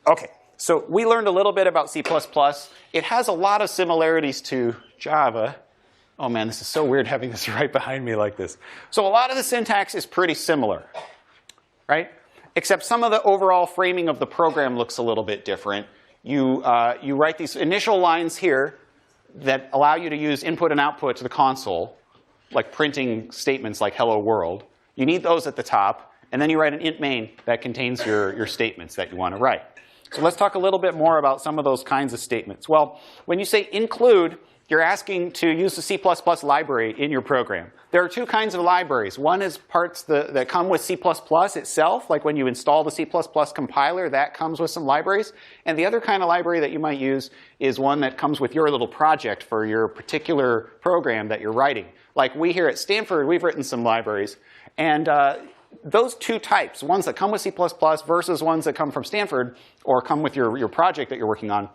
OK, so we learned a little bit about C++. It has a lot of similarities to Java. Oh, man, this is so weird having this right behind me like this. So a lot of the syntax is pretty similar, right? Except some of the overall framing of the program looks a little bit different. You write these initial lines here that allow you to use input and output to the console, like printing statements like hello world. You need those at the top. And then you write an int main that contains your statements that you want to write. So let's talk a little bit more about some of those kinds of statements. Well, when you say include, you're asking to use the C++ library in your program. There are two kinds of libraries. One is parts that come with C++ itself, like when you install the C++ compiler, that comes with some libraries. And the other kind of library that you might use is one that comes with your little project for your particular program that you're writing. Like we here at Stanford, we've written some libraries. And those two types, ones that come with C++ versus ones that come from Stanford or come with your project that you're working on,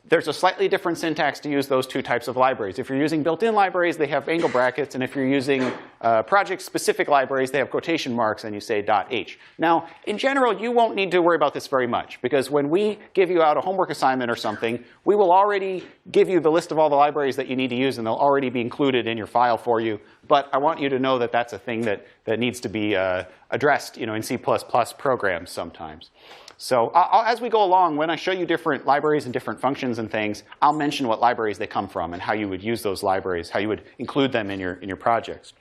there's a slightly different syntax to use those two types of libraries. If you're using built-in libraries, they have angle brackets. And if you're using project-specific libraries, they have quotation marks, and you say .h. Now, in general, you won't need to worry about this very much. Because when we give you out a homework assignment or something, we will already give you the list of all the libraries that you need to use. And they'll already be included in your file for you. But I want you to know that that's a thing that needs to be addressed in C++ programs sometimes. So as we go along, when I show you different libraries and different functions and things, I'll mention what libraries they come from and how you would use those libraries, how you would include them in your projects.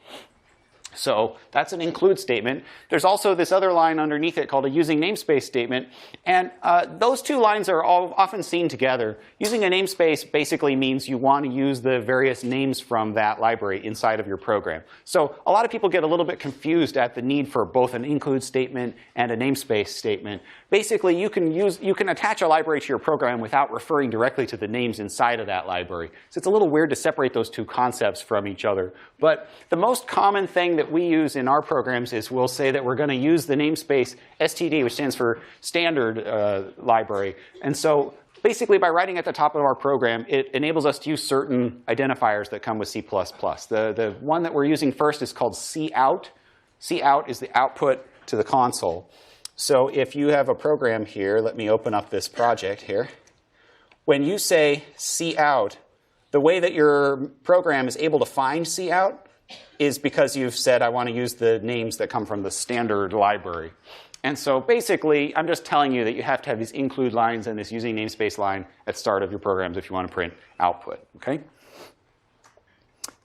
So that's an include statement. There's also this other line underneath it called a using namespace statement. And those two lines are all often seen together. Using a namespace basically means you want to use the various names from that library inside of your program. So a lot of people get a little bit confused at the need for both an include statement and a namespace statement. Basically, you can attach a library to your program without referring directly to the names inside of that library. So it's a little weird to separate those two concepts from each other. But the most common thing that we use in our programs is we'll say that we're going to use the namespace std, which stands for standard library. And so basically, by writing at the top of our program, it enables us to use certain identifiers that come with C++. The one that we're using first is called cout. Cout is the output to the console. So if you have a program here, let me open up this project here. When you say cout, the way that your program is able to find cout is because you've said, I want to use the names that come from the standard library. And so basically, I'm just telling you that you have to have these include lines and this using namespace line at the start of your programs if you want to print output. Okay?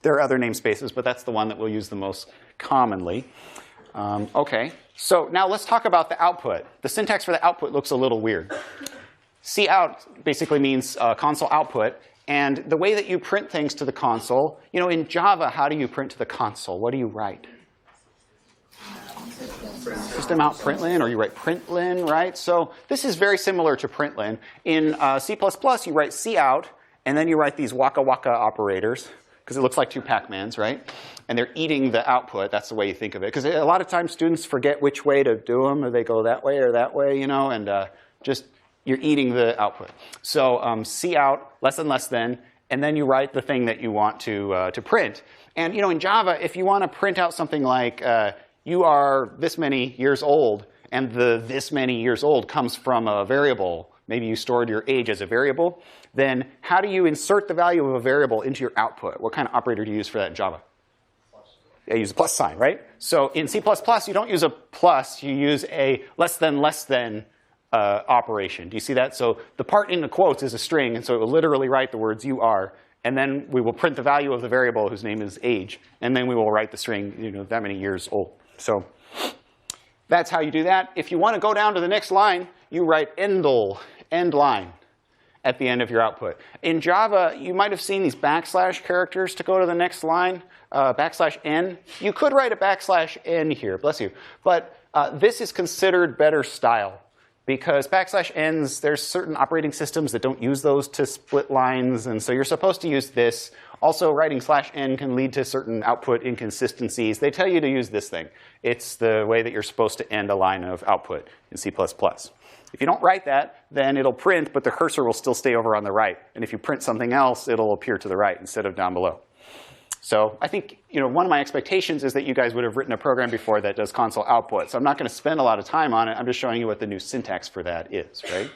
There are other namespaces, but that's the one that we'll use the most commonly. OK, so now let's talk about the output. The syntax for the output looks a little weird. Cout basically means console output. And the way that you print things to the console, in Java, how do you print to the console? What do you write? System out println, or you write println, right? So this is very similar to println. In C++, you write cout, and then you write these waka waka operators, because it looks like two Pac-Mans, right? And they're eating the output. That's the way you think of it. Because a lot of times students forget which way to do them, or they go that way or that way, and just you're eating the output. So cout, less than less than, and then you write the thing that you want to print. And in Java, if you want to print out something like you are this many years old, and the this many years old comes from a variable, maybe you stored your age as a variable, then how do you insert the value of a variable into your output? What kind of operator do you use for that in Java? Yeah, you use a plus sign, right? So in C++, you don't use a plus. You use a less than operation. Do you see that? So the part in the quotes is a string, and so it will literally write the words you are. And then we will print the value of the variable whose name is age. And then we will write the string, that many years old. So that's how you do that. If you want to go down to the next line, you write end line at the end of your output. In Java, you might have seen these backslash characters to go to the next line, \n. You could write a \n here, bless you. But this is considered better style. Because \n's, there's certain operating systems that don't use those to split lines. And so you're supposed to use this. Also, writing /n can lead to certain output inconsistencies. They tell you to use this thing. It's the way that you're supposed to end a line of output in C++. If you don't write that, then it'll print, but the cursor will still stay over on the right. And if you print something else, it'll appear to the right instead of down below. So I think one of my expectations is that you guys would have written a program before that does console output. So I'm not going to spend a lot of time on it. I'm just showing you what the new syntax for that is, right?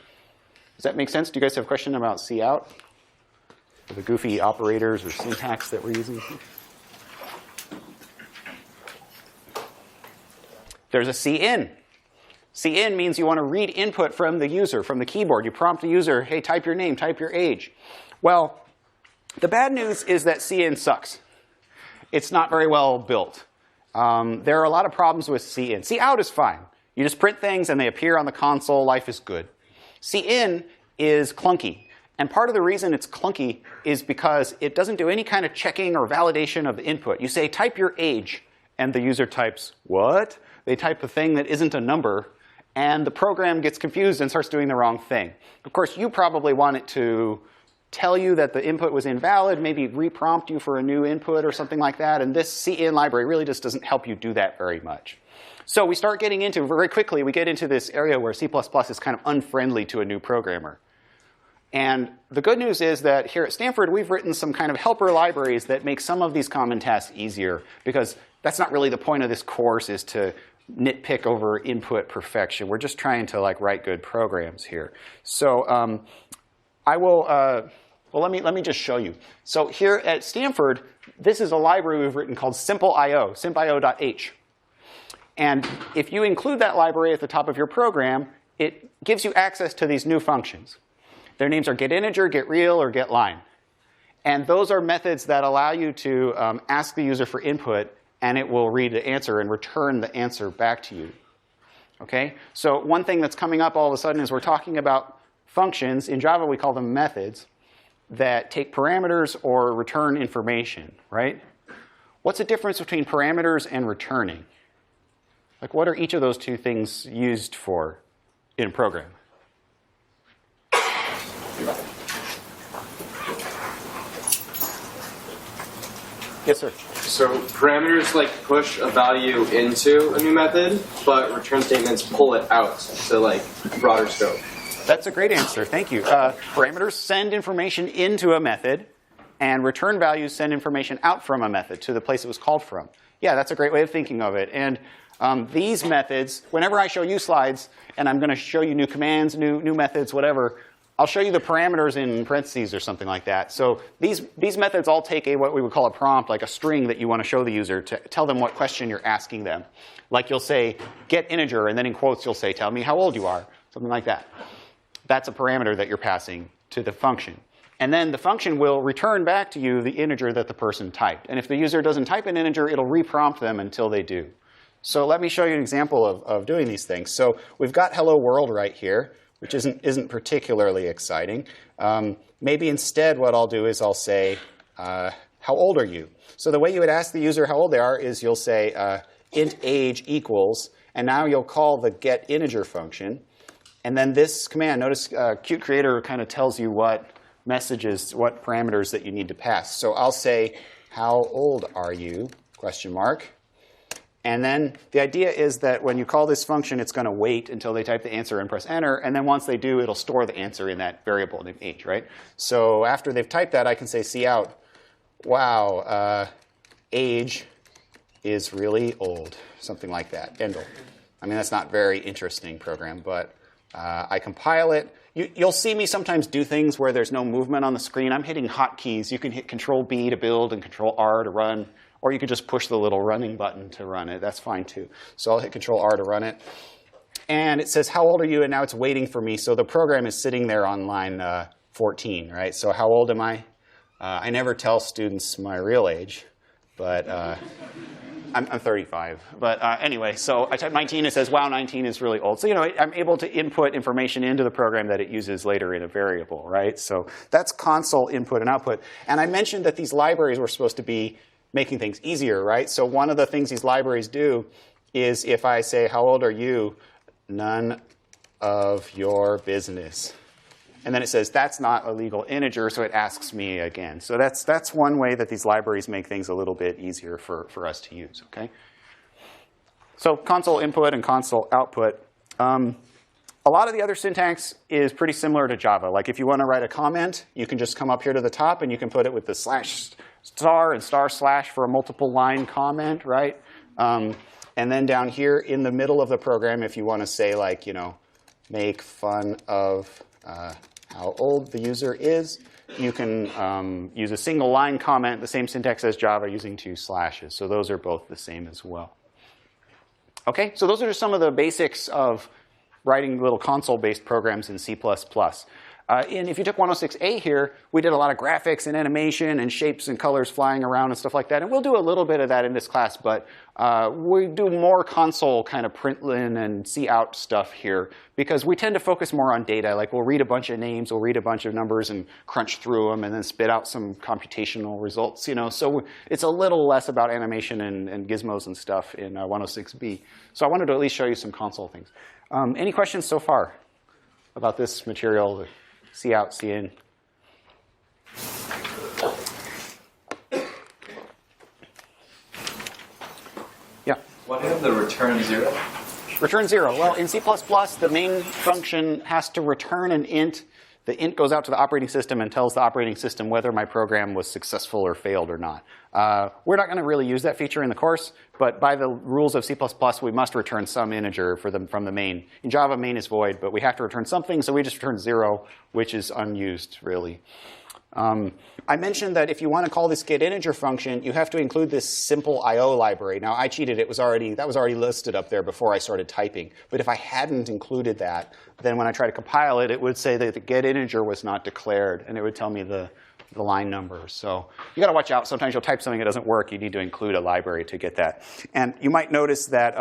Does that make sense? Do you guys have a question about cout? Or the goofy operators or syntax that we're using? There's a cin. Cin means you want to read input from the user, from the keyboard. You prompt the user, hey, type your name, type your age. Well, the bad news is that cin sucks. It's not very well built. There are a lot of problems with cin. Cout is fine. You just print things and they appear on the console. Life is good. Cin is clunky. And part of the reason it's clunky is because it doesn't do any kind of checking or validation of the input. You say, type your age, and the user types, what? They type a thing that isn't a number, and the program gets confused and starts doing the wrong thing. Of course, you probably want it to tell you that the input was invalid, maybe reprompt you for a new input or something like that, and this cin library really just doesn't help you do that very much. So we start getting into, very quickly, we get into this area where C++ is kind of unfriendly to a new programmer. And the good news is that here at Stanford, we've written some kind of helper libraries that make some of these common tasks easier, because that's not really the point of this course, is to nitpick over input perfection. We're just trying to write good programs here. So I will, well, let me just show you. So here at Stanford, this is a library we've written called simpleio, simpio.h. And if you include that library at the top of your program, it gives you access to these new functions. Their names are getInteger, getReal, or getLine. And those are methods that allow you to ask the user for input, and it will read the answer and return the answer back to you. Okay? So one thing that's coming up all of a sudden is we're talking about functions. In Java, we call them methods that take parameters or return information, right? What's the difference between parameters and returning? What are each of those two things used for in a program? Yes, sir. So parameters push a value into a new method, but return statements pull it out, so broader scope. That's a great answer. Thank you. Parameters send information into a method, and return values send information out from a method to the place it was called from. Yeah, that's a great way of thinking of it. And these methods, whenever I show you slides, and I'm going to show you new commands, new methods, whatever, I'll show you the parameters in parentheses or something like that. So these methods all take what we would call a prompt, like a string that you want to show the user to tell them what question you're asking them. Like you'll say, getInteger, and then in quotes you'll say, tell me how old you are, something like that. That's a parameter that you're passing to the function. And then the function will return back to you the integer that the person typed. And if the user doesn't type an integer, it'll reprompt them until they do. So let me show you an example of doing these things. So we've got hello world right here, which isn't particularly exciting. Maybe instead what I'll do is I'll say, how old are you? So the way you would ask the user how old they are is you'll say int age equals, and now you'll call the getInteger function. And then this command, notice Qt Creator kind of tells you what messages, what parameters that you need to pass. So I'll say, how old are you, question mark. And then the idea is that when you call this function, it's going to wait until they type the answer and press enter. And then once they do, it'll store the answer in that variable named age, right? So after they've typed that, I can say cout, wow, age is really old, something like that, endl. I mean, that's not very interesting program, but I compile it. You'll see me sometimes do things where there's no movement on the screen. I'm hitting hotkeys. You can hit Control-B to build and Control-R to run. Or you could just push the little running button to run it. That's fine, too. So I'll hit Control-R to run it. And it says, how old are you? And now it's waiting for me. So the program is sitting there on line 14, right? So how old am I? I never tell students my real age. But I'm 35. But anyway, so I type 19. It says, wow, 19 is really old. So I'm able to input information into the program that it uses later in a variable, right? So that's console input and output. And I mentioned that these libraries were supposed to be making things easier, right? So one of the things these libraries do is if I say, how old are you? None of your business. And then it says, that's not a legal integer, so it asks me again. So that's one way that these libraries make things a little bit easier for us to use, okay? So console input and console output. A lot of the other syntax is pretty similar to Java. Like if you want to write a comment, you can just come up here to the top and you can put it with the /* and */ for a multiple line comment, right? And then down here in the middle of the program, if you want to say make fun of how old the user is. You can use a single line comment, the same syntax as Java, using 2 slashes. So those are both the same as well. OK, so those are just some of the basics of writing little console-based programs in C++. And if you took 106A here, we did a lot of graphics and animation and shapes and colors flying around and stuff like that. And we'll do a little bit of that in this class, but we do more console kind of println and cout stuff here because we tend to focus more on data. Like we'll read a bunch of names, we'll read a bunch of numbers and crunch through them and then spit out some computational results. So it's a little less about animation and gizmos and stuff in 106B. So I wanted to at least show you some console things. Any questions so far about this material? Cout, cin. Yeah. Why do you have the return 0? Return 0. Well, in C++, the main function has to return an int. The int goes out to the operating system and tells the operating system whether my program was successful or failed or not. We're not going to really use that feature in the course, but by the rules of C++, we must return some integer from the main. In Java, main is void, but we have to return something, so we just return 0, which is unused, really. I mentioned that if you want to call this getInteger function, you have to include this simple IO library. Now, I cheated. That was already listed up there before I started typing. But if I hadn't included that, then when I try to compile it, it would say that the getInteger was not declared, and it would tell me the line number. So you got to watch out. Sometimes you'll type something that doesn't work. You need to include a library to get that. And you might notice that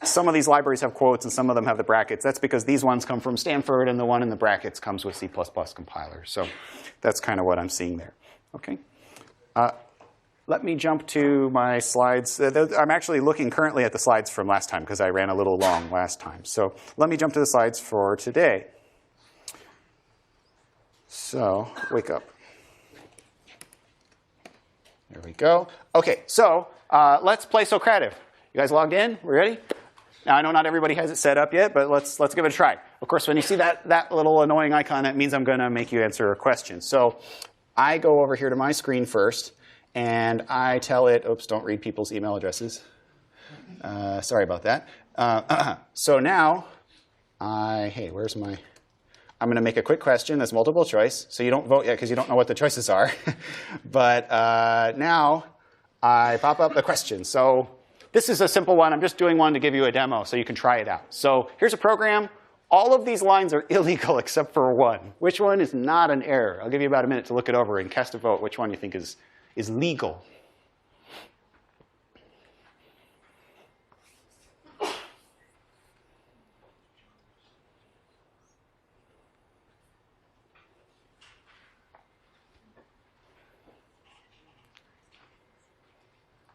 some of these libraries have quotes, and some of them have the brackets. That's because these ones come from Stanford, and the one in the brackets comes with C++ compiler. So that's kind of what I'm seeing there. OK. Let me jump to my slides. I'm actually looking currently at the slides from last time, because I ran a little long last time. So let me jump to the slides for today. So wake up. There we go. OK, so let's play Socrative. You guys logged in? We ready? Now, I know not everybody has it set up yet, but let's give it a try. Of course, when you see that little annoying icon, that means I'm going to make you answer a question. So I go over here to my screen first, and I tell it, oops, don't read people's email addresses. Sorry about that. So now, hey, where's my? I'm going to make a quick question that's multiple choice. So you don't vote yet because you don't know what the choices are. But now I pop up the question. So this is a simple one. I'm just doing one to give you a demo so you can try it out. So here's a program. All of these lines are illegal except for one. Which one is not an error? I'll give you about a minute to look it over and cast a vote which one you think is legal.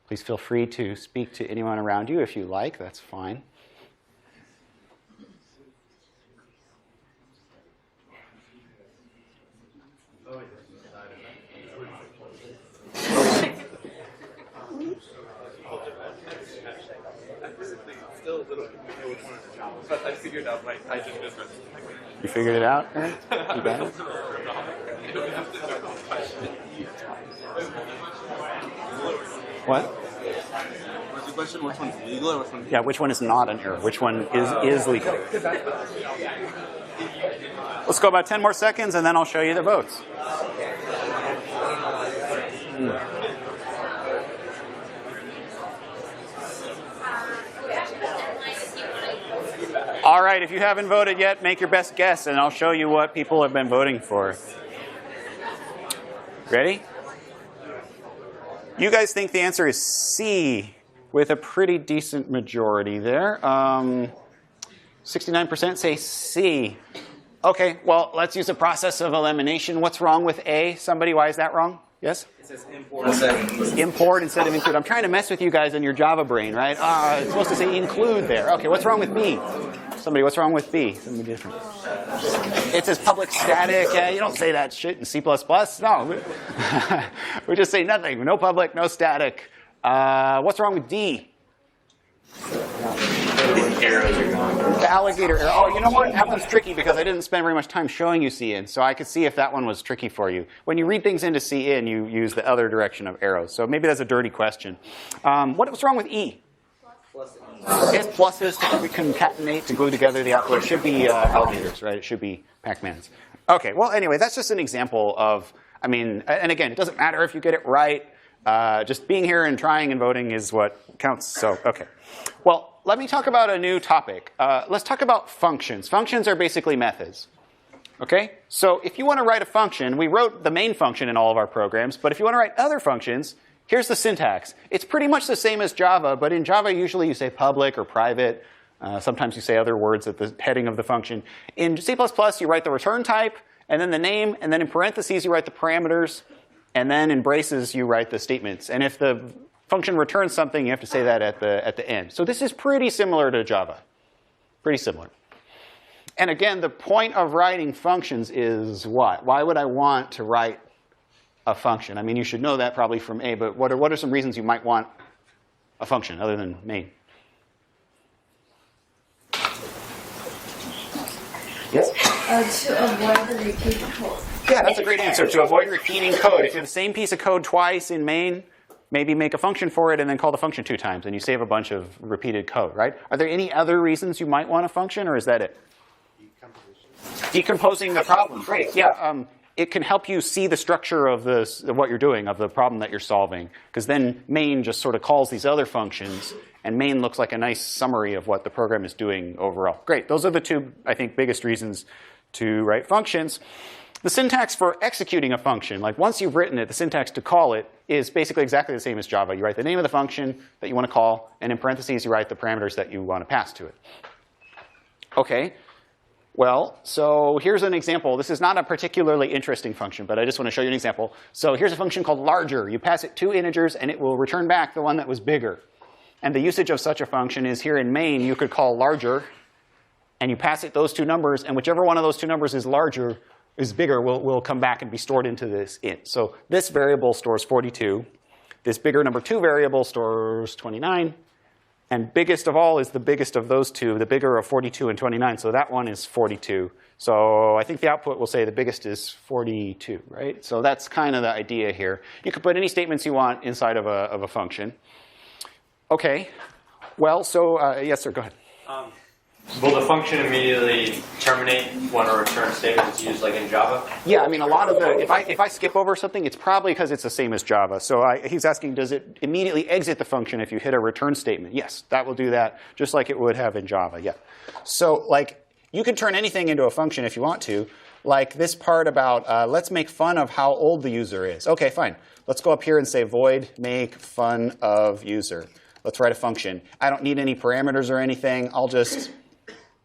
Please feel free to speak to anyone around you if you like. That's fine. But I figured out my hygiene business. You figured it out, Aaron? You got it? What? What's the question? Which one's legal or which one's Yeah, which one is not an error? Which one is legal? Let's go about 10 more seconds, and then I'll show you the votes. All right, if you haven't voted yet, make your best guess, and I'll show you what people have been voting for. Ready? You guys think the answer is C, with a pretty decent majority there. 69% say C. OK, well, let's use a process of elimination. What's wrong with A? Somebody, why is that wrong? Yes? It says import instead of include. Import instead of include. I'm trying to mess with you guys in your Java brain, right? It's supposed to say include there. OK, what's wrong with B? Somebody, what's wrong with B? Something different. It says public static. Yeah, you don't say that shit in C++. No. We just say nothing. No public, no static. What's wrong with D? Arrows are gone. The alligator arrow. Oh, you know what? That one's tricky because I didn't spend very much time showing you CIN, so I could see if that one was tricky for you. When you read things into CIN, you use the other direction of arrows. So maybe that's a dirty question. What's wrong with E? It's pluses to concatenate, to glue together the output. It should be alligators, right? It should be Pac-Mans. Okay, well, anyway, that's just an example of, I mean, and again, it doesn't matter if you get it right. Just being here and trying and voting is what counts. So, okay. Well, let me talk about a new topic. Let's talk about functions. Functions are basically methods. Okay? So if you want to write a function, we wrote the main function in all of our programs, but if you want to write other functions, here's the syntax. It's pretty much the same as Java, but in Java, usually you say public or private. Sometimes you say other words at the heading of the function. In C++, you write the return type, and then the name, and then in parentheses, you write the parameters, and then in braces, you write the statements. And if the function returns something, you have to say that at the end. So this is pretty similar to Java. Pretty similar. And again, the point of writing functions is what? Why would I want to write a function? I mean, you should know that probably from A, but what are some reasons you might want a function other than main? Yes? To avoid the repeat code. Yeah, that's a great answer. To avoid repeating code. If you have the same piece of code twice in main, maybe make a function for it and then call the function 2 times, and you save a bunch of repeated code, right? Are there any other reasons you might want a function, or is that it? Decomposing the problem. Great. Yeah. It can help you see the structure of what you're doing, of the problem that you're solving. Because then main just sort of calls these other functions, and main looks like a nice summary of what the program is doing overall. Great. Those are the two, I think, biggest reasons to write functions. The syntax for executing a function, like once you've written it, the syntax to call it is basically exactly the same as Java. You write the name of the function that you want to call, and in parentheses, you write the parameters that you want to pass to it. Okay. Well, so here's an example. This is not a particularly interesting function, but I just want to show you an example. So here's a function called larger. You pass it 2 integers, and it will return back the one that was bigger. And the usage of such a function is here in main, you could call larger, and you pass it those 2 numbers, and whichever one of those 2 numbers is larger, is bigger, will come back and be stored into this int. So this variable stores 42. This bigger number 2 variable stores 29. And biggest of all is the biggest of those two, the bigger of 42 and 29. So that one is 42. So I think the output will say the biggest is 42, right? So that's kind of the idea here. You can put any statements you want inside of a function. OK. Well, so yes, sir, go ahead. Will the function immediately terminate when a return statement is used, like in Java? Yeah, I mean, a lot of the, if I skip over something, it's probably because it's the same as Java. So he's asking, does it immediately exit the function if you hit a return statement? Yes, that will do that, just like it would have in Java, yeah. So like, you can turn anything into a function if you want to. Like this part about, let's make fun of how old the user is. OK, fine. Let's go up here and say void make fun of user. Let's write a function. I don't need any parameters or anything. I'll just...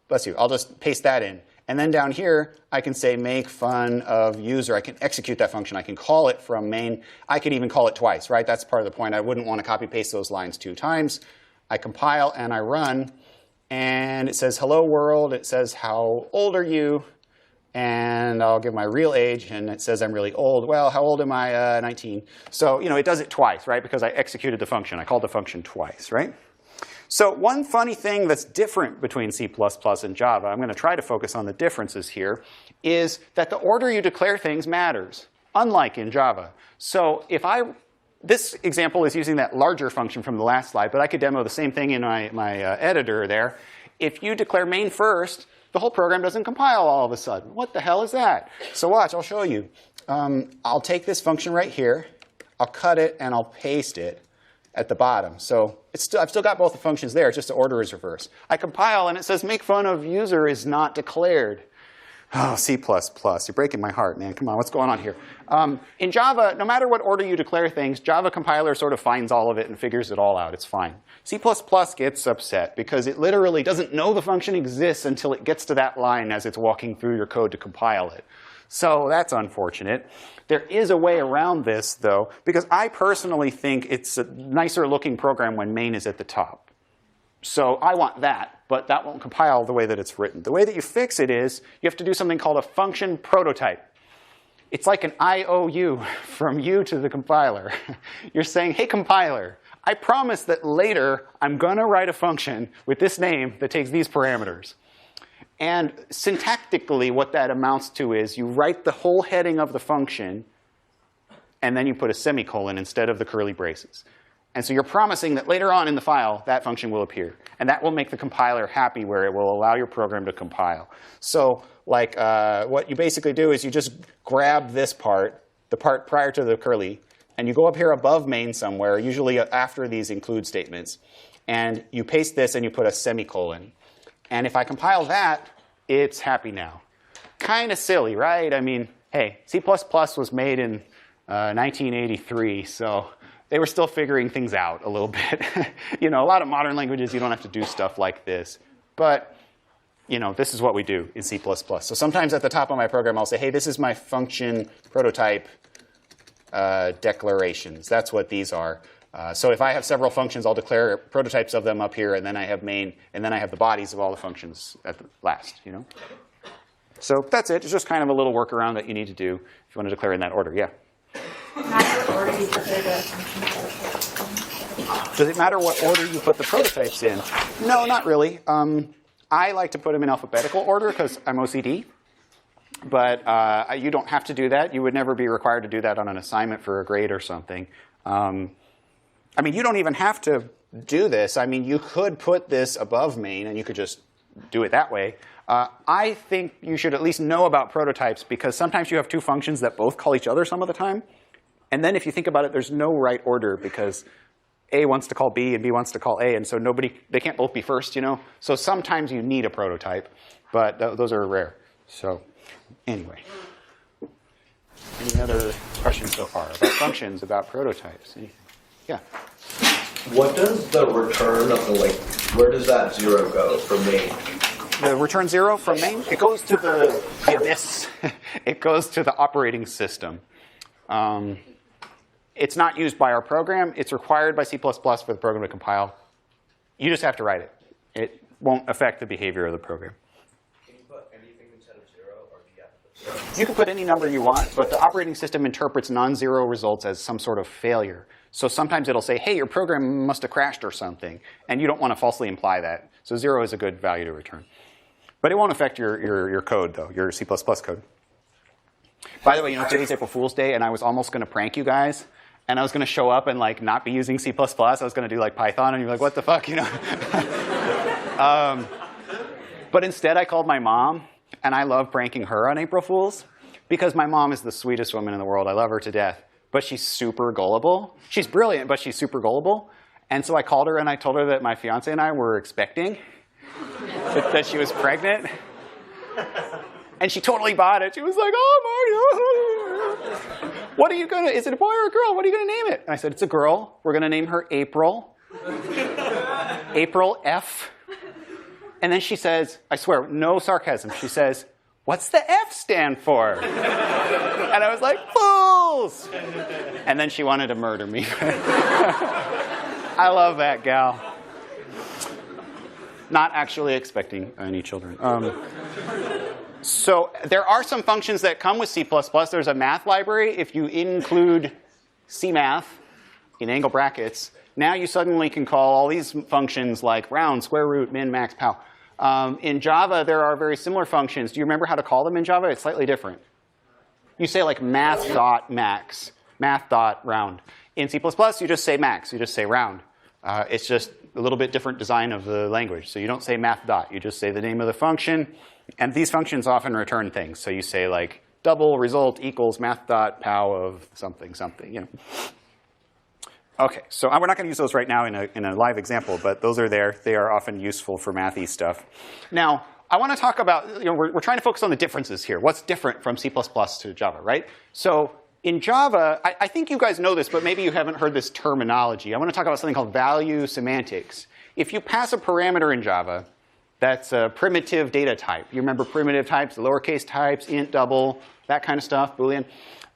Bless you. I'll just paste that in. And then down here, I can say make fun of user. I can execute that function. I can call it from main. I could even call it twice, right? That's part of the point. I wouldn't want to copy paste those lines 2 times. I compile and I run. And it says hello world. It says how old are you? And I'll give my real age. And it says I'm really old. Well, how old am I? 19. So it does it twice, right? Because I executed the function. I called the function twice, right? So one funny thing that's different between C++ and Java, I'm going to try to focus on the differences here, is that the order you declare things matters, unlike in Java. So this example is using that larger function from the last slide, but I could demo the same thing in my editor there. If you declare main first, the whole program doesn't compile all of a sudden. What the hell is that? So watch, I'll show you. I'll take this function right here. I'll cut it, and I'll paste it at the bottom. So I've still got both the functions there. It's just the order is reversed. I compile, and it says make fun of user is not declared. Oh, C++. You're breaking my heart, man. Come on, what's going on here? In Java, no matter what order you declare things, Java compiler sort of finds all of it and figures it all out. It's fine. C++ gets upset because it literally doesn't know the function exists until it gets to that line as it's walking through your code to compile it. So that's unfortunate. There is a way around this, though, because I personally think it's a nicer looking program when main is at the top. So I want that, but that won't compile the way that it's written. The way that you fix it is you have to do something called a function prototype. It's like an IOU from you to the compiler. You're saying, hey, compiler, I promise that later I'm going to write a function with this name that takes these parameters. And syntactically, what that amounts to is you write the whole heading of the function, and then you put a semicolon instead of the curly braces. And so you're promising that later on in the file, that function will appear. And that will make the compiler happy where it will allow your program to compile. So like what you basically do is you just grab this part, the part prior to the curly, and you go up here above main somewhere, usually after these include statements. And you paste this and you put a semicolon. And if I compile that, it's happy now. Kind of silly, right? I mean, hey, C++ was made in 1983, so they were still figuring things out a little bit. You know, a lot of modern languages, you don't have to do stuff like this. But you know, this is what we do in C++. So sometimes at the top of my program, I'll say, hey, this is my function prototype declarations. That's what these are. So if I have several functions, I'll declare prototypes of them up here, and then I have main, and then I have the bodies of all the functions at the last. You know? So that's it. It's just kind of a little workaround that you need to do if you want to declare in that order. Yeah? Does it matter what order you put the prototypes in? No, not really. I like to put them in alphabetical order because I'm OCD. But you don't have to do that. You would never be required to do that on an assignment for a grade or something. I mean, you don't even have to do this. I mean, you could put this above main, and you could just do it that way. I think you should at least know about prototypes, because sometimes you have two functions that both call each other some of the time. And then if you think about it, there's no right order, because A wants to call B and B wants to call A, and so they can't both be first, you know? So sometimes you need a prototype, but those are rare. So anyway. Any other questions so far about functions, about prototypes? Anything? Yeah. What does the return of the, where does that 0 go from main? The return 0 from main, it goes to the abyss. It goes to the operating system. It's not used by our program. It's required by C++ for the program to compile. You just have to write it. It won't affect the behavior of the program. Can you put anything instead of 0, or do you have to put 0? You can put any number you want, but the operating system interprets non-zero results as some sort of failure. So sometimes it'll say, hey, your program must have crashed or something, and you don't want to falsely imply that. So 0 is a good value to return. But it won't affect your code, though, your C++ code. By the way, you know, today's April Fool's Day, and I was almost going to prank you guys. And I was going to show up and not be using C++. I was going to do Python, and you're like, what the fuck, you know? But instead, I called my mom, and I love pranking her on April Fools, because my mom is the sweetest woman in the world. I love her to death. But she's super gullible. She's brilliant, but she's super gullible. And so I called her, and I told her that my fiance and I were expecting, that she was pregnant. And she totally bought it. She was like, oh, Mario. What are you going to, is it a boy or a girl? What are you going to name it? And I said, it's a girl. We're going to name her April. April F. And then she says, I swear, no sarcasm. She says, what's the F stand for? And I was like, fools. And then she wanted to murder me. I love that gal. Not actually expecting any children. So there are some functions that come with C++. There's a math library. If you include CMath in angle brackets, now you suddenly can call all these functions like round, square root, min, max, pow. In Java, there are very similar functions. Do you remember how to call them in Java? It's slightly different. You say math.max, math.round. In C++, you just say max. You just say round. It's just a little bit different design of the language. So you don't say math dot. You just say the name of the function. And these functions often return things. So you say double result equals math dot pow of something, something, you know. OK, so we're not going to use those right now in a live example, but those are there. They are often useful for mathy stuff. Now, I want to talk about, we're trying to focus on the differences here. What's different from C++ to Java, right? So in Java, I think you guys know this, but maybe you haven't heard this terminology. I want to talk about something called value semantics. If you pass a parameter in Java, that's a primitive data type. You remember primitive types, lowercase types, int, double, that kind of stuff, Boolean.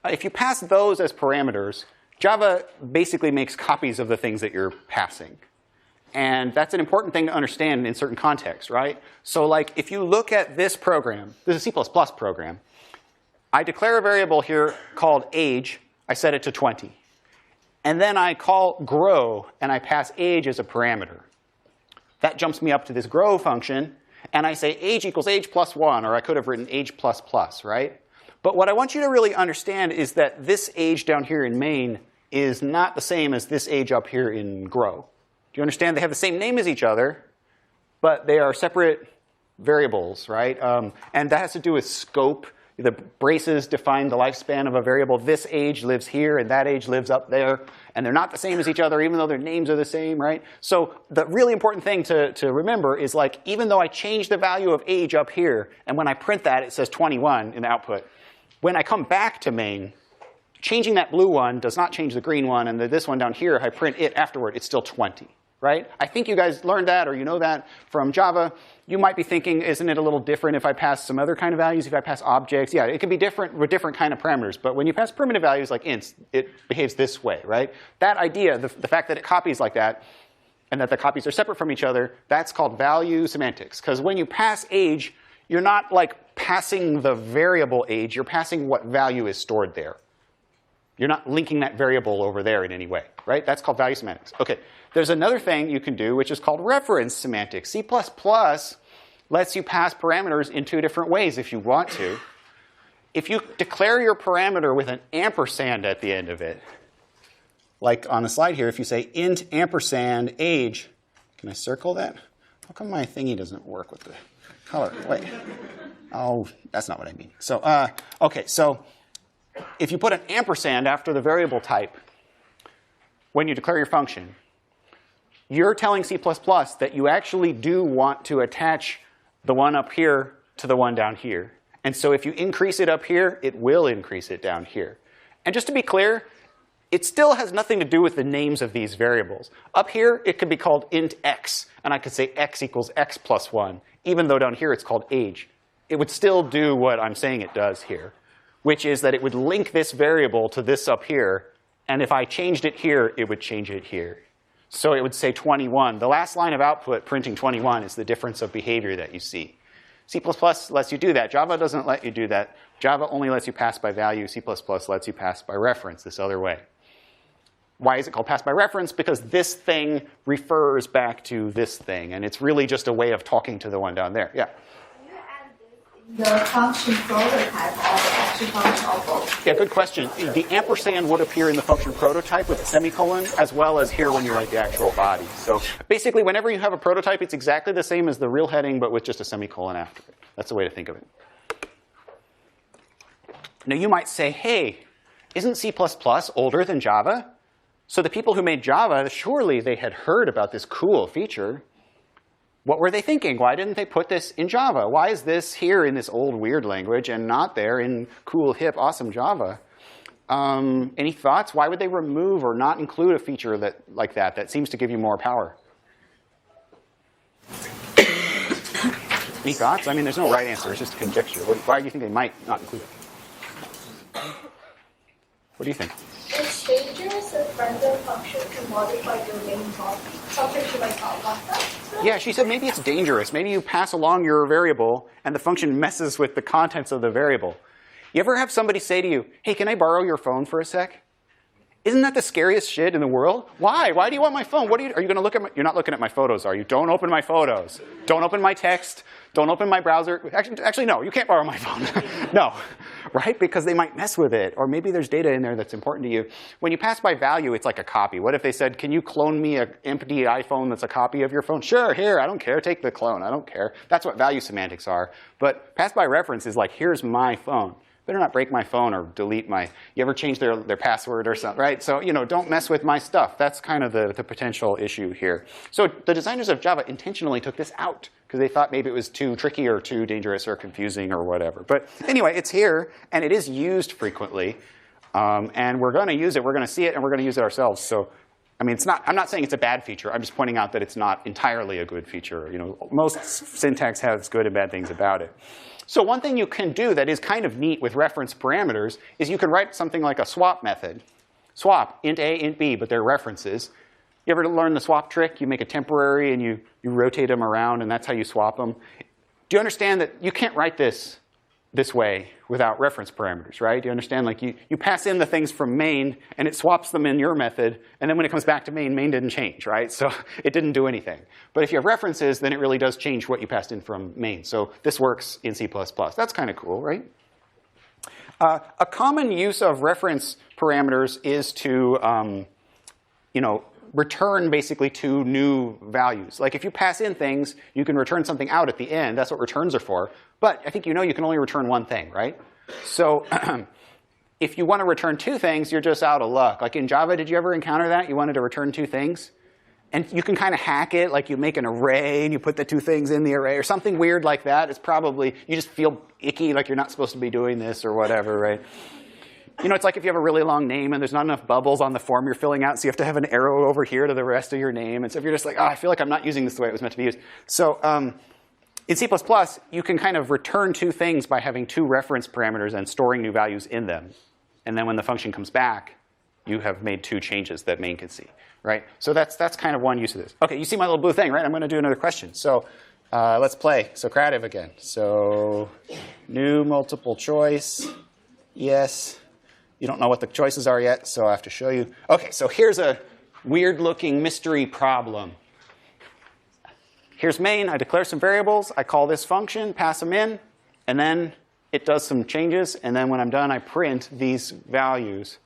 If you pass those as parameters, Java basically makes copies of the things that you're passing. And that's an important thing to understand in certain contexts, right? So if you look at this program, this is a C++ program. I declare a variable here called age. I set it to 20. And then I call grow, and I pass age as a parameter. That jumps me up to this grow function, and I say age equals age plus 1, or I could have written age plus plus, right? But what I want you to really understand is that this age down here in main is not the same as this age up here in grow. Do you understand? They have the same name as each other, but they are separate variables, right? And that has to do with scope. The braces define the lifespan of a variable. This age lives here, and that age lives up there. And they're not the same as each other, even though their names are the same, right? So the really important thing to remember is, like, even though I change the value of age up here, and when I print that, it says 21 in the output, when I come back to main, changing that blue one does not change the green one, and this one down here, if I print it afterward, it's still 20. Right? I think you guys learned that, or you know that from Java. You might be thinking, isn't it a little different if I pass some other kind of values, if I pass objects? Yeah, it can be different with different kind of parameters. But when you pass primitive values like ints, it behaves this way, right? That idea, the fact that it copies like that, and that the copies are separate from each other, that's called value semantics. Because when you pass age, you're not like passing the variable age. You're passing what value is stored there. You're not linking that variable over there in any way, right? That's called value semantics. OK, there's another thing you can do, which is called reference semantics. C++ lets you pass parameters in two different ways if you want to. If you declare your parameter with an ampersand at the end of it, like on the slide here, if you say int ampersand age, can I circle that? How come my thingy doesn't work with the color? Wait. Oh, that's not what I mean. So, OK, so if you put an ampersand after the variable type when you declare your function, you're telling C++ that you actually do want to attach the one up here to the one down here. And so if you increase it up here, it will increase it down here. And just to be clear, it still has nothing to do with the names of these variables. Up here, it could be called int x, and I could say x equals x plus 1, even though down here it's called age. It would still do what I'm saying it does here, which is that it would link this variable to this up here, and if I changed it here, it would change it here. So it would say 21. The last line of output printing 21 is the difference of behavior that you see. C++ lets you do that. Java doesn't let you do that. Java only lets you pass by value. C++ lets you pass by reference this other way. Why is it called pass by reference? Because this thing refers back to this thing, and it's really just a way of talking to the one down there. Yeah? The function prototype or the actual function of both? Yeah, good question. The ampersand would appear in the function prototype with a semicolon, as well as here when you write the actual body. So basically, whenever you have a prototype, it's exactly the same as the real heading, but with just a semicolon after it. That's the way to think of it. Now, you might say, hey, isn't C++ older than Java? So the people who made Java, surely they had heard about this cool feature. What were they thinking? Why didn't they put this in Java? Why is this here in this old weird language and not there in cool, hip, awesome Java? Any thoughts? Why would they remove or not include a feature like that that seems to give you more power? Any thoughts? I mean, there's no right answer. It's just conjecture. Why do you think they might not include it? What do you think? It's dangerous if random function can modify your main function to like that. Yeah, she said maybe it's dangerous. Maybe you pass along your variable and the function messes with the contents of the variable. You ever have somebody say to you, hey, can I borrow your phone for a sec? Isn't that the scariest shit in the world? Why? Why do you want my phone? Are you going to look at you're not looking at my photos, are you? Don't open my photos. Don't open my text. Don't open my browser. Actually, no, you can't borrow my phone. No, right? Because they might mess with it. Or maybe there's data in there that's important to you. When you pass by value, it's like a copy. What if they said, can you clone me an empty iPhone that's a copy of your phone? Sure, here, I don't care. Take the clone. I don't care. That's what value semantics are. But pass by reference is like, here's my phone. Better not break my phone or delete my, you ever change their password or something, right? So, don't mess with my stuff. That's kind of the potential issue here. So the designers of Java intentionally took this out because they thought maybe it was too tricky or too dangerous or confusing or whatever. But anyway, it's here, and it is used frequently. And we're going to use it. We're going to see it, and we're going to use it ourselves. So, I mean, I'm not saying it's a bad feature. I'm just pointing out that it's not entirely a good feature. Most syntax has good and bad things about it. So one thing you can do that is kind of neat with reference parameters is you can write something like a swap method. Swap, int A, int B, but they're references. You ever learn the swap trick? You make a temporary and you rotate them around, and that's how you swap them. Do you understand that you can't write this way without reference parameters, right? Do you understand? Like you pass in the things from main, and it swaps them in your method, and then when it comes back to main didn't change, right? So it didn't do anything. But if you have references, then it really does change what you passed in from main. So this works in C++. That's kind of cool, right? A common use of reference parameters is to, return basically two new values. Like if you pass in things, you can return something out at the end. That's what returns are for. But I think you can only return one thing, right? So if you want to return two things, you're just out of luck. Like in Java, did you ever encounter that? You wanted to return two things? And you can kind of hack it, like you make an array and you put the two things in the array or something weird like that. It's probably, you just feel icky, like you're not supposed to be doing this or whatever, right? It's like if you have a really long name and there's not enough bubbles on the form you're filling out, so you have to have an arrow over here to the rest of your name. And so if you're just like, oh, I feel like I'm not using this the way it was meant to be used. So in C++, you can kind of return two things by having two reference parameters and storing new values in them. And then when the function comes back, you have made two changes that main can see, right? So that's kind of one use of this. OK, you see my little blue thing, right? I'm going to do another question. So let's play Socrative again. So new multiple choice, yes. You don't know what the choices are yet, so I have to show you. OK, so here's a weird-looking mystery problem. Here's main. I declare some variables. I call this function, pass them in, and then it does some changes. And then when I'm done, I print these values.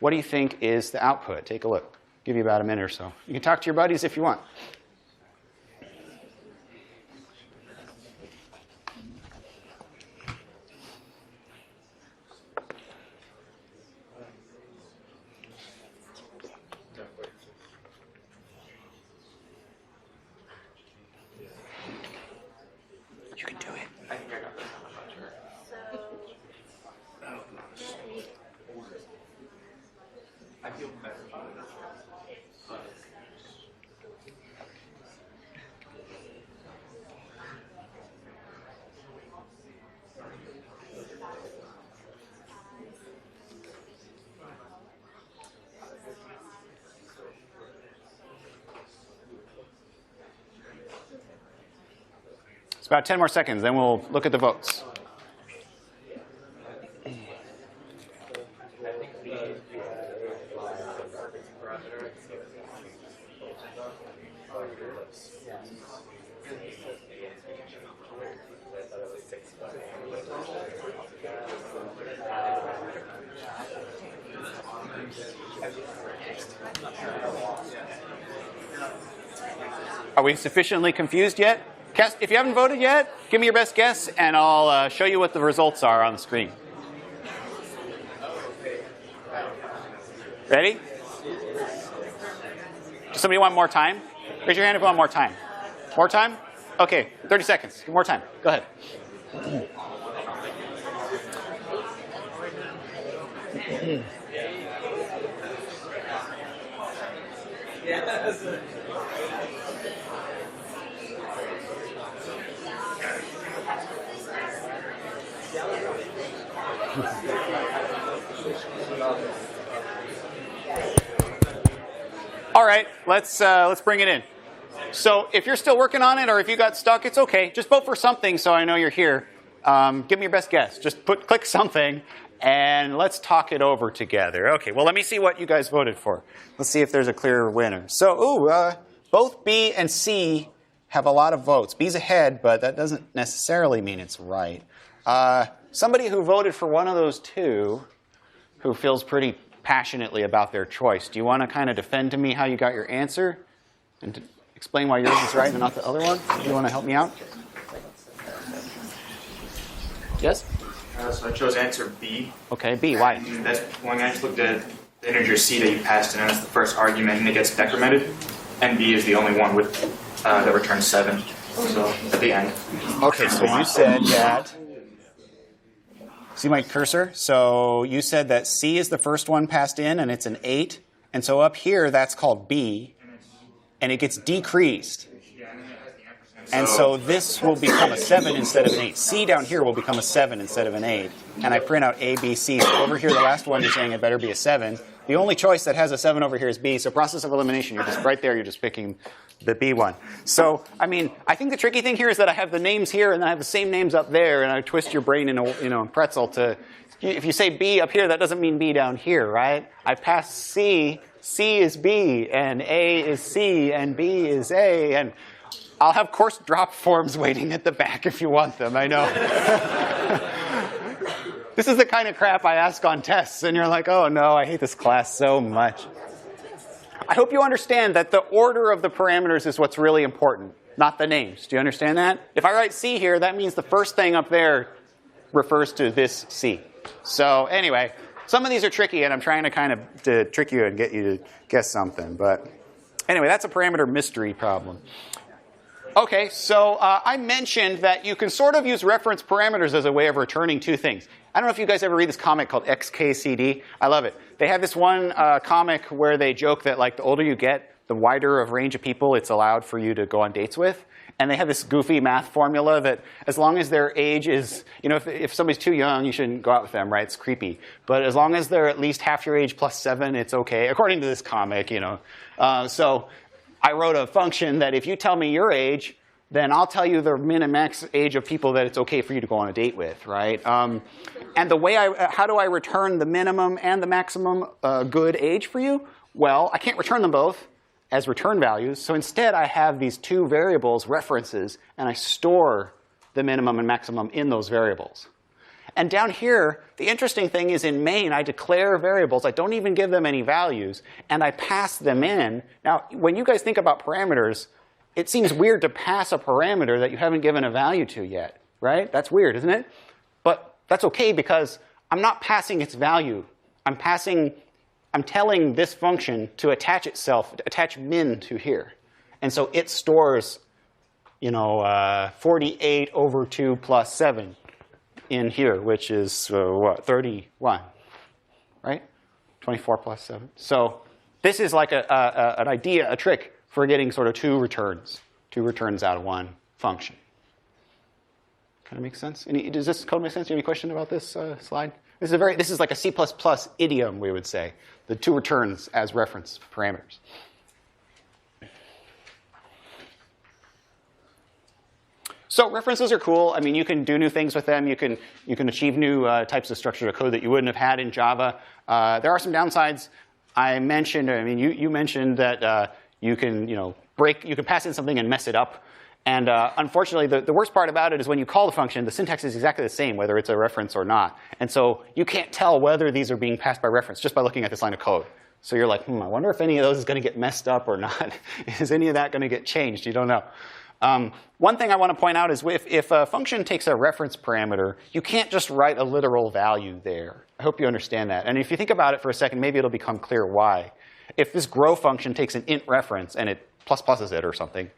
What do you think is the output? Take a look. I'll give you about a minute or so. You can talk to your buddies if you want. You can do it. I think I got this. I feel better about it. It's about 10 more seconds, then we'll look at the votes. Are we sufficiently confused yet? If you haven't voted yet, give me your best guess, and I'll show you what the results are on the screen. Ready? Does somebody want more time? Raise your hand if you want more time. More time? OK, 30 seconds. More time. Go ahead. All right, let's bring it in. So if you're still working on it, or if you got stuck, it's OK. Just vote for something, so I know you're here. Give me your best guess. Just click something, and let's talk it over together. OK. Well, let me see what you guys voted for. Let's see if there's a clear winner. So, both B and C have a lot of votes. B's ahead, but that doesn't necessarily mean it's right. Somebody who voted for one of those two, who feels pretty passionately about their choice. Do you want to kind of defend to me how you got your answer and to explain why yours is right and not the other one? Do you want to help me out? Yes? So I chose answer B. OK, B. Why? And that's when I just looked at the integer C that you passed in as the first argument, and it gets decremented. And B is the only one with that returns 7. So at the end. OK, so you said that. See my cursor? So you said that C is the first one passed in, and it's an 8. And so up here, that's called B. And it gets decreased. And so this will become a 7 instead of an 8. C down here will become a 7 instead of an 8. And I print out A, B, C. So over here, the last one, you're saying it better be a 7. The only choice that has a 7 over here is B. So process of elimination, you're just right there. You're just picking the B one. So, I mean, I think the tricky thing here is that I have the names here, and then I have the same names up there, and I twist your brain in a pretzel to, if you say B up here, that doesn't mean B down here, right? I pass C. C is B, and A is C, and B is A, and I'll have course drop forms waiting at the back if you want them, I know. This is the kind of crap I ask on tests, and you're like, oh no, I hate this class so much. I hope you understand that the order of the parameters is what's really important, not the names. Do you understand that? If I write C here, that means the first thing up there refers to this C. So anyway, some of these are tricky, and I'm trying to kind of to trick you and get you to guess something. But anyway, that's a parameter mystery problem. OK, so I mentioned that you can sort of use reference parameters as a way of returning two things. I don't know if you guys ever read this comic called XKCD. I love it. They have this one comic where they joke that like the older you get, the wider of range of people it's allowed for you to go on dates with. And they have this goofy math formula that as long as their age is, you know, if somebody's too young, you shouldn't go out with them, right? It's creepy. But as long as they're at least half your age plus 7, it's OK, according to this comic, you know. So I wrote a function that if you tell me your age, then I'll tell you the min and max age of people that it's OK for you to go on a date with, right? And the way how do I return the minimum and the maximum good age for you? Well, I can't return them both as return values. So instead, I have these two variables, references, and I store the minimum and maximum in those variables. And down here, the interesting thing is in main, I declare variables. I don't even give them any values, and I pass them in. Now, when you guys think about parameters, it seems weird to pass a parameter that you haven't given a value to yet, right? That's weird, isn't it? But that's OK, because I'm not passing its value. I'm telling this function to attach itself, attach min to here. And so it stores, you know, 48 over 2 plus 7 in here, which is, what, 31, right? 24 plus 7. So this is like an idea, a trick for getting sort of two returns out of one function. Kind of makes sense? Does this code make sense? Do you have any question about this slide? This is like a C++ idiom, we would say. The two returns as reference parameters. So references are cool. I mean, you can do new things with them. You can achieve new types of structure of code that you wouldn't have had in Java. There are some downsides. I mentioned, I mean, you mentioned that you can, you can pass in something and mess it up. And unfortunately, the worst part about it is when you call the function, the syntax is exactly the same, whether it's a reference or not. And so you can't tell whether these are being passed by reference just by looking at this line of code. So you're like, I wonder if any of those is going to get messed up or not. Is any of that going to get changed? You don't know. One thing I want to point out is if a function takes a reference parameter, you can't just write a literal value there. I hope you understand that. And if you think about it for a second, maybe it'll become clear why. If this grow function takes an int reference and it pluses it or something,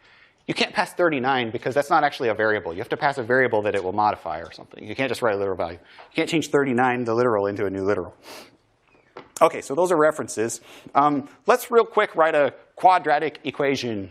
you can't pass 39 because that's not actually a variable. You have to pass a variable that it will modify or something. You can't just write a literal value. You can't change 39, the literal, into a new literal. OK, so those are references. Let's real quick write a quadratic equation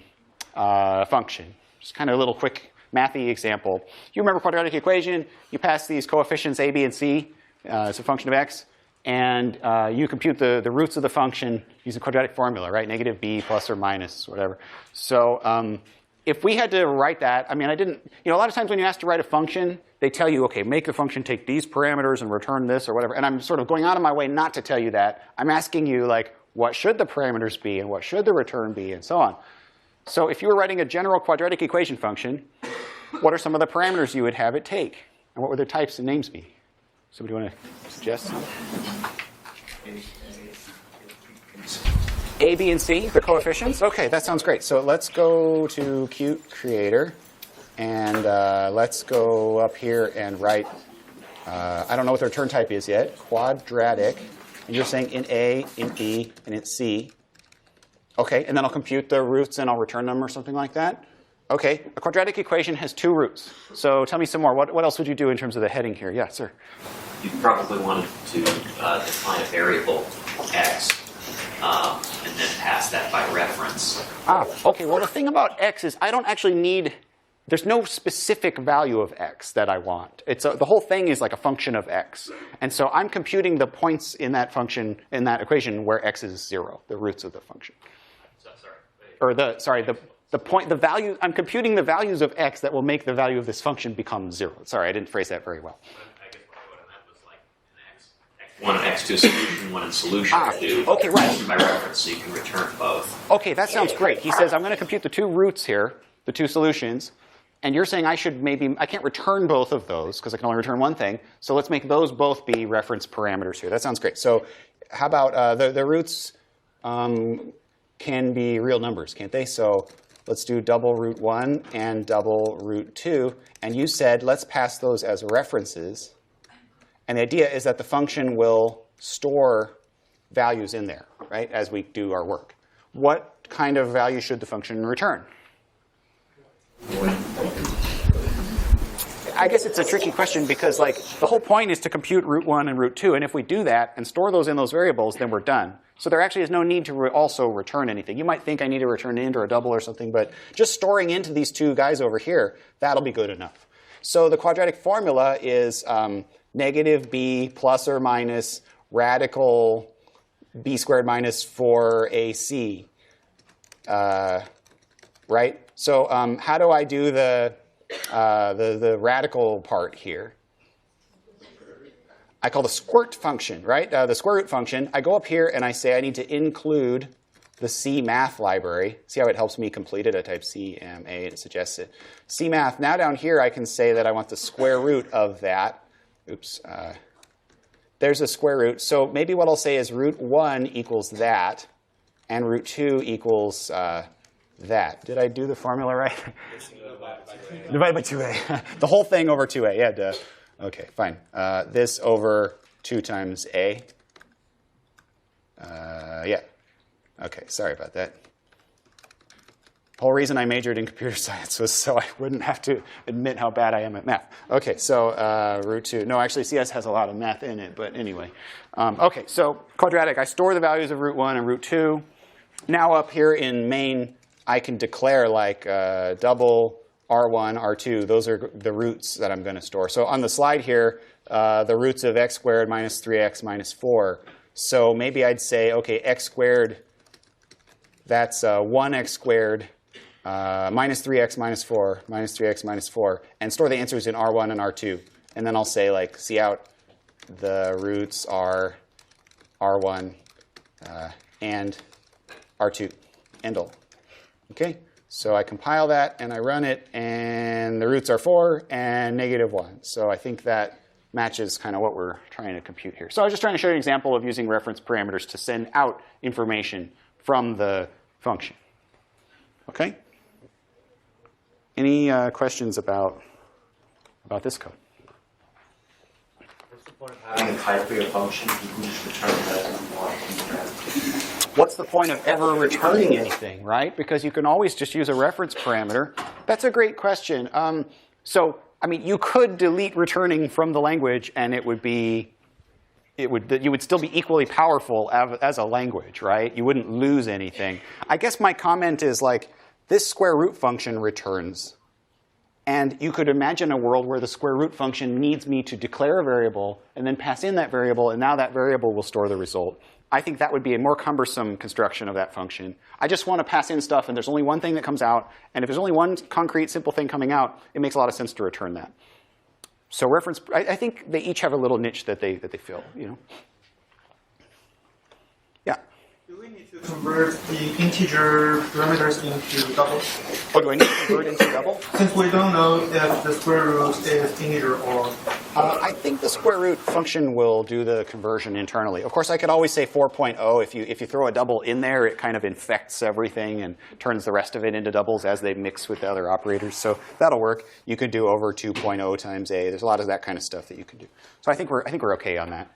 function. Just kind of a little quick mathy example. You remember quadratic equation? You pass these coefficients a, b, and c as a function of x. And you compute the roots of the function using quadratic formula, right? Negative b plus or minus, whatever. So if we had to write that, I mean, a lot of times when you ask to write a function, they tell you, OK, make the function take these parameters and return this or whatever. And I'm sort of going out of my way not to tell you that. I'm asking you, like, what should the parameters be and what should the return be and so on. So if you were writing a general quadratic equation function, what are some of the parameters you would have it take? And what would their types and names be? Somebody want to suggest? A, B, and C, the coefficients? OK, that sounds great. So let's go to Qt Creator. And let's go up here and write, I don't know what the return type is yet, quadratic. And you're saying int A, int B, and int C. OK, and then I'll compute the roots and I'll return them or something like that. OK, a quadratic equation has two roots. So tell me some more. What else would you do in terms of the heading here? Yeah, sir. You probably wanted to define a variable x and then pass that by reference. OK, well, the thing about x is I don't actually need, there's no specific value of x that I want. The whole thing is like a function of x. And so I'm computing the points in that function, in that equation where x is 0, the roots of the function. The value, I'm computing the values of x that will make the value of this function become 0. Sorry, I didn't phrase that very well. I guess what I meant was like an x1 and x2 solution, one in solution two. OK, right. By reference, so you can return both. OK, that sounds great. He says, I'm going to compute the two roots here, the two solutions. And you're saying I can't return both of those because I can only return one thing. So let's make those both be reference parameters here. That sounds great. So how about the roots can be real numbers, can't they? So let's do double root 1 and double root 2. And you said let's pass those as references. And the idea is that the function will store values in there, right, as we do our work. What kind of value should the function return? I guess it's a tricky question because like the whole point is to compute root 1 and root 2. And if we do that and store those in those variables, then we're done. So there actually is no need to also return anything. You might think I need to return int or a double or something, but just storing into these two guys over here, that'll be good enough. So the quadratic formula is negative b plus or minus radical b squared minus 4ac, right? So how do I do the radical part here? I call the squirt function, right? The square root function. I go up here and I say I need to include the C math library. See how it helps me complete it? I type CMA and it suggests it. C math. Now down here I can say that I want the square root of that. Oops. There's a square root. So maybe what I'll say is root 1 equals that, and root 2 equals that. Did I do the formula right? Divided by 2a. The whole thing over 2a. Yeah, duh. OK, fine. This over 2 times a. Yeah. OK, sorry about that. The whole reason I majored in computer science was so I wouldn't have to admit how bad I am at math. OK, so root 2. No, actually, CS has a lot of math in it. But anyway. OK, so quadratic. I store the values of root 1 and root 2. Now up here in main, I can declare like double R1, R2. Those are the roots that I'm going to store. So on the slide here, the roots of x squared minus 3x minus 4. So maybe I'd say, OK, x squared, that's 1x squared minus 3x minus 4 minus 3x minus 4, and store the answers in R1 and R2. And then I'll say, like, see out the roots are R1 and R2, end all. OK? So I compile that, and I run it, and the roots are 4 and -1. So I think that matches kind of what we're trying to compute here. So I was just trying to show you an example of using reference parameters to send out information from the function. OK? Any questions about this code? What's the point of having a type for your function? You can just return that as you want. What's the point of ever returning anything, right? Because you can always just use a reference parameter. That's a great question. So, I mean, you could delete returning from the language, and you would still be equally powerful as a language, right? You wouldn't lose anything. I guess my comment is like, this square root function returns. And you could imagine a world where the square root function needs me to declare a variable and then pass in that variable, and now that variable will store the result. I think that would be a more cumbersome construction of that function. I just want to pass in stuff, and there's only one thing that comes out. And if there's only one concrete, simple thing coming out, it makes a lot of sense to return that. So reference, I think they each have a little niche that they fill, you know. Yeah. Do we need to convert the integer parameters into doubles? Oh, do I need to convert into double? Since we don't know if the square root is integer or I think the square root function will do the conversion internally. Of course, I could always say 4.0. If you throw a double in there, it kind of infects everything and turns the rest of it into doubles as they mix with the other operators. So that'll work. You could do over 2.0 times a. There's a lot of that kind of stuff that you can do. So I think we're OK on that.